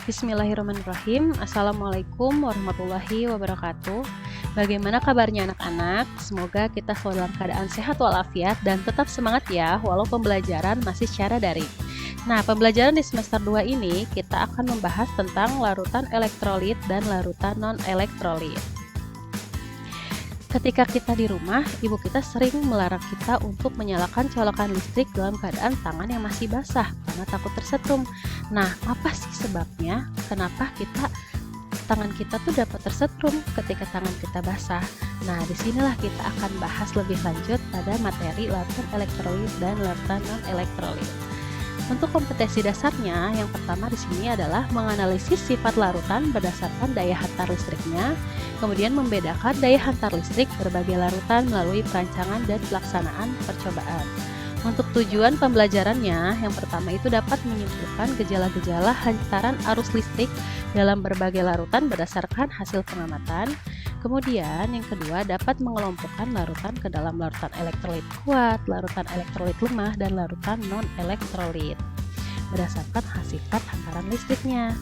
Bismillahirrahmanirrahim. Assalamualaikum warahmatullahi wabarakatuh. Bagaimana kabarnya anak-anak? Semoga kita selalu dalam keadaan sehat walafiat dan tetap semangat ya, walau pembelajaran masih secara daring. Nah, pembelajaran di semester 2 ini kita akan membahas tentang larutan elektrolit dan larutan non-elektrolit. Ketika kita di rumah, ibu kita sering melarang kita untuk menyalakan colokan listrik dalam keadaan tangan yang masih basah karena takut tersetrum. Nah, apa sih sebabnya? Kenapa tangan kita tuh dapat tersetrum ketika tangan kita basah? Nah, disinilah kita akan bahas lebih lanjut pada materi larutan elektrolit dan larutan non-elektrolit. Untuk kompetensi dasarnya, yang pertama di sini adalah menganalisis sifat larutan berdasarkan daya hantar listriknya, kemudian membedakan daya hantar listrik berbagai larutan melalui perancangan dan pelaksanaan percobaan. Untuk tujuan pembelajarannya, yang pertama itu dapat menyimpulkan gejala-gejala hantaran arus listrik dalam berbagai larutan berdasarkan hasil pengamatan. Kemudian yang kedua dapat mengelompokkan larutan ke dalam larutan elektrolit kuat, larutan elektrolit lemah, dan larutan non-elektrolit berdasarkan sifat hantaran listriknya.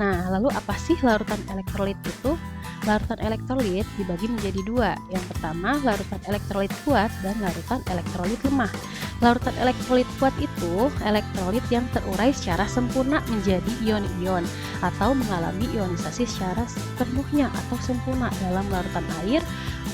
Nah, lalu apa sih larutan elektrolit itu? Larutan elektrolit dibagi menjadi dua. Yang pertama, larutan elektrolit kuat dan larutan elektrolit lemah. Larutan elektrolit kuat itu elektrolit yang terurai secara sempurna menjadi ion-ion atau mengalami ionisasi secara sepenuhnya atau sempurna dalam larutan air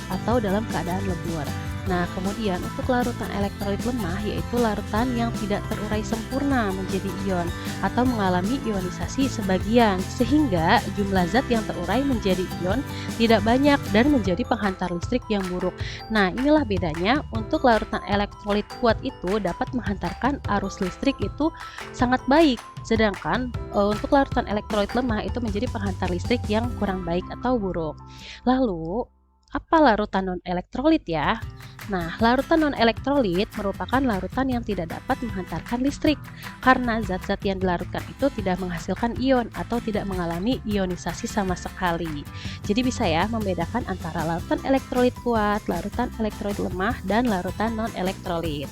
atau dalam keadaan lebur. Nah, kemudian untuk larutan elektrolit lemah yaitu larutan yang tidak terurai sempurna menjadi ion atau mengalami ionisasi sebagian sehingga jumlah zat yang terurai menjadi ion tidak banyak dan menjadi penghantar listrik yang buruk. Nah, inilah bedanya. Untuk larutan elektrolit kuat itu dapat menghantarkan arus listrik itu sangat baik, sedangkan untuk larutan elektrolit lemah itu menjadi penghantar listrik yang kurang baik atau buruk. Lalu, apa larutan non-elektrolit ya? Nah, larutan non-elektrolit merupakan larutan yang tidak dapat menghantarkan listrik karena zat-zat yang dilarutkan itu tidak menghasilkan ion atau tidak mengalami ionisasi sama sekali. Jadi bisa ya membedakan antara larutan elektrolit kuat, larutan elektrolit lemah, dan larutan non-elektrolit.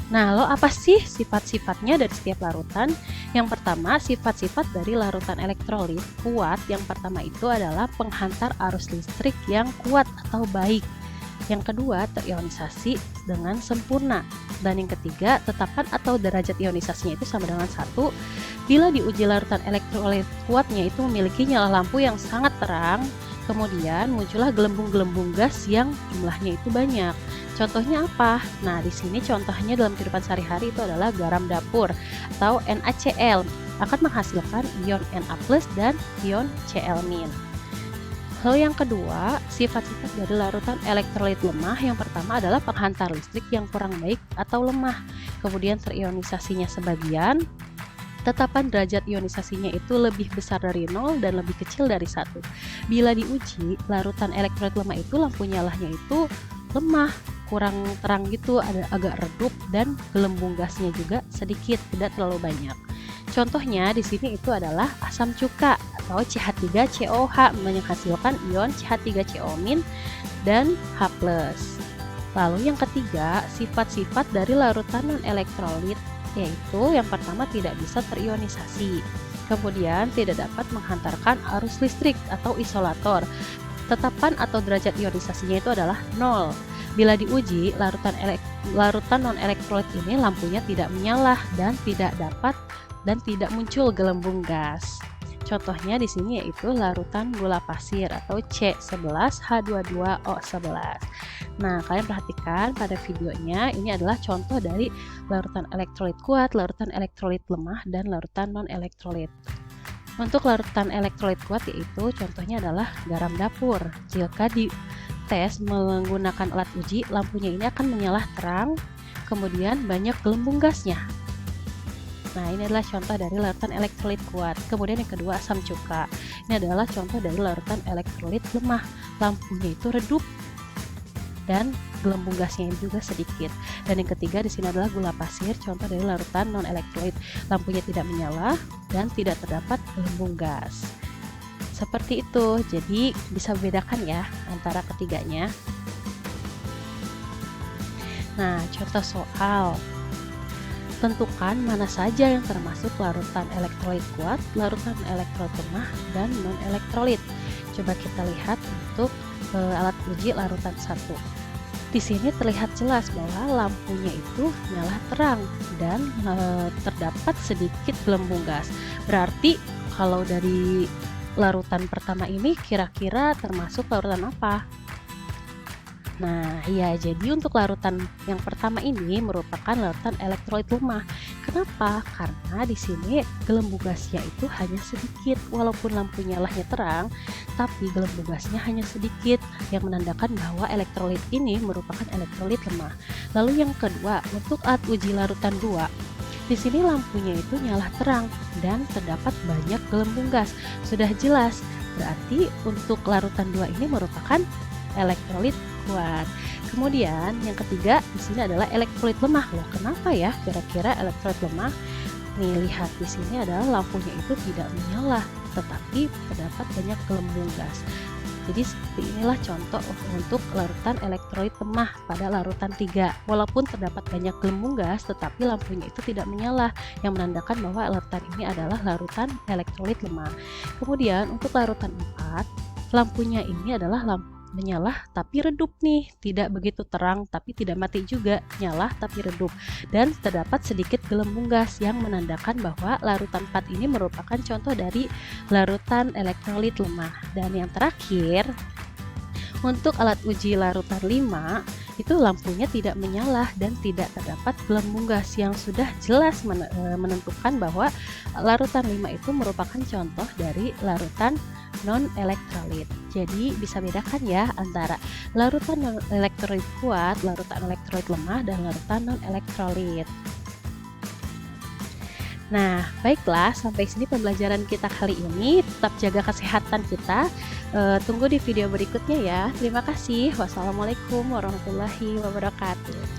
Nah, lalu apa sih sifat-sifatnya dari setiap larutan? Yang pertama, sifat-sifat dari larutan elektrolit kuat yang pertama itu adalah penghantar arus listrik yang kuat atau baik. Yang kedua, terionisasi dengan sempurna. Dan yang ketiga, tetapan atau derajat ionisasinya itu sama dengan 1. Bila diuji larutan elektrolit kuatnya itu memiliki nyala lampu yang sangat terang, kemudian muncullah gelembung-gelembung gas yang jumlahnya itu banyak. Contohnya apa? Nah, di sini contohnya dalam kehidupan sehari-hari itu adalah garam dapur atau NaCl akan menghasilkan ion Na+ dan ion Cl-. Lalu yang kedua, sifat-sifat dari larutan elektrolit lemah yang pertama adalah penghantar listrik yang kurang baik atau lemah, kemudian terionisasinya sebagian, tetapan derajat ionisasinya itu lebih besar dari 0 dan lebih kecil dari 1. Bila diuji, larutan elektrolit lemah itu lampu nyalanya itu lemah, kurang terang gitu, ada agak redup dan gelembung gasnya juga sedikit, tidak terlalu banyak. Contohnya di sini itu adalah asam cuka atau CH3COH menghasilkan ion CH3CO- dan H+. Lalu yang ketiga, sifat-sifat dari larutan non-elektrolit yaitu yang pertama tidak bisa terionisasi. Kemudian tidak dapat menghantarkan arus listrik atau isolator. Tetapan atau derajat ionisasinya itu adalah 0. Bila diuji, larutan non-elektrolit ini lampunya tidak menyala dan tidak muncul gelembung gas. Contohnya di sini yaitu larutan gula pasir atau C11H22O11. Nah, kalian perhatikan pada videonya ini adalah contoh dari larutan elektrolit kuat, larutan elektrolit lemah, dan larutan non-elektrolit. Untuk larutan elektrolit kuat yaitu contohnya adalah garam dapur. Jika dites menggunakan alat uji, lampunya ini akan menyala terang, kemudian banyak gelembung gasnya. Nah, ini adalah contoh dari larutan elektrolit kuat. Kemudian yang kedua, asam cuka. Ini adalah contoh dari larutan elektrolit lemah. Lampunya itu redup dan gelembung gasnya juga sedikit. Dan yang ketiga di sini adalah gula pasir, contoh dari larutan non-elektrolit. Lampunya tidak menyala dan tidak terdapat gelembung gas. Seperti itu. Jadi bisa bedakan ya antara ketiganya. Nah, contoh soal. Tentukan mana saja yang termasuk larutan elektrolit kuat, larutan elektrolit lemah, dan non-elektrolit. Coba kita lihat untuk alat uji larutan 1. Di sini terlihat jelas bahwa lampunya itu nyala terang dan terdapat sedikit gelembung gas. Berarti kalau dari larutan pertama ini kira-kira termasuk larutan apa? Nah, ya, jadi untuk larutan yang pertama ini merupakan larutan elektrolit lemah. Kenapa? Karena di sini gelembung gasnya itu hanya sedikit. Walaupun lampu nyalanya terang, tapi gelembung gasnya hanya sedikit, yang menandakan bahwa elektrolit ini merupakan elektrolit lemah. Lalu yang kedua, untuk alat uji larutan 2. Di sini lampunya itu nyala terang dan terdapat banyak gelembung gas. Sudah jelas, berarti untuk larutan 2 ini merupakan elektrolit kuat. Kemudian yang ketiga di sini adalah elektrolit lemah. Loh, kenapa ya kira-kira elektrolit lemah? Nih, lihat di sini adalah lampunya itu tidak menyala, tetapi terdapat banyak gelembung gas. Jadi seperti inilah contoh untuk larutan elektrolit lemah pada larutan 3. Walaupun terdapat banyak gelembung gas, tetapi lampunya itu tidak menyala, yang menandakan bahwa larutan ini adalah larutan elektrolit lemah. Kemudian untuk larutan 4, lampunya ini adalah lampu menyala tapi redup nih, tidak begitu terang tapi tidak mati juga, nyala tapi redup, dan terdapat sedikit gelembung gas yang menandakan bahwa larutan 4 ini merupakan contoh dari larutan elektrolit lemah. Dan yang terakhir, untuk alat uji larutan 5 itu lampunya tidak menyala dan tidak terdapat gelembung gas, yang sudah jelas menentukan bahwa larutan 5 itu merupakan contoh dari larutan non-elektrolit. Jadi bisa bedakan ya antara larutan non-elektrolit kuat, larutan elektrolit lemah, dan larutan non-elektrolit. Nah, baiklah, sampai sini pembelajaran kita kali ini. Tetap jaga kesehatan kita. Tunggu di video berikutnya ya. Terima kasih. Wassalamualaikum warahmatullahi wabarakatuh.